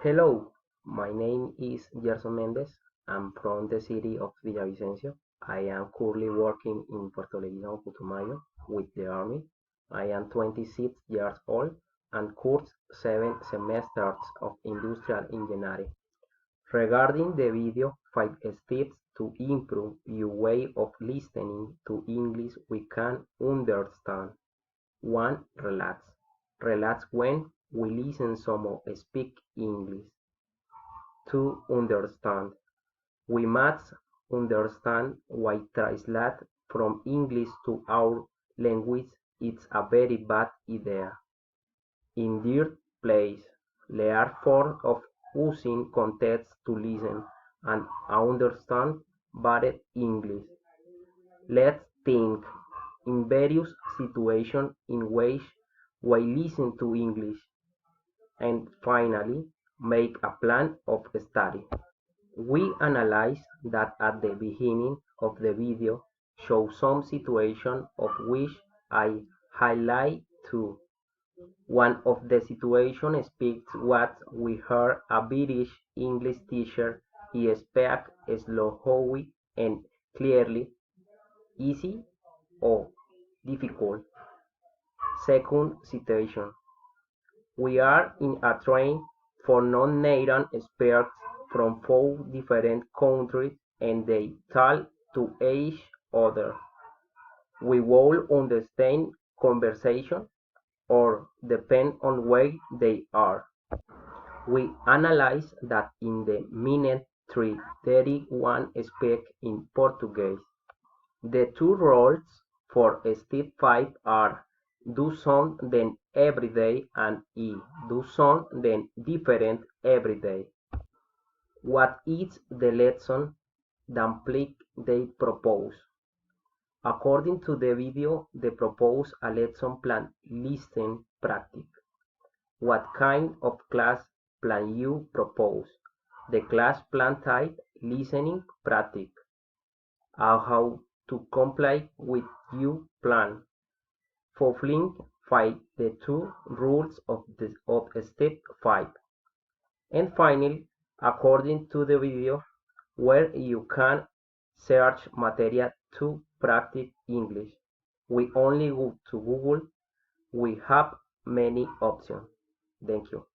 Hello, my name is Gerson Mendez. I'm from the city of Villavicencio. I am currently working in Puerto Leguizamo, Putumayo with the Army. I am 26 years old and course 7 semesters of industrial engineering. Regarding the video 5 steps to improve your way of listening to English we can understand. 1. Relax. Relax when we listen someone speak English. 2. Understand. We must understand why translate from English to our language is a very bad idea. In third place, learn form of using context to listen and understand better English. Let's think in various situations in which we listen to English. And finally, make a plan of study. We analyze that at the beginning of the video show some situation of which I highlight two. One of the situations speaks what we heard a British English teacher. He speaks slowly and clearly, easy or difficult. Second situation, we are in a train for non-native speakers from 4 different countries and they talk to each other. We will understand conversation or depend on where they are. We analyze that in the minute 3:31 speak in Portuguese. The two rules for step 5 are do something every day and do something different every day. What is the lesson that they propose? According to the video, they propose a lesson plan listen practice. What kind of class plan you propose? The class plan type listening practice. How to comply with your plan. Fulfilling 5 the two rules of step 5. And finally, according to the video, where you can search material to practice English. We only go to Google. We have many options. Thank you.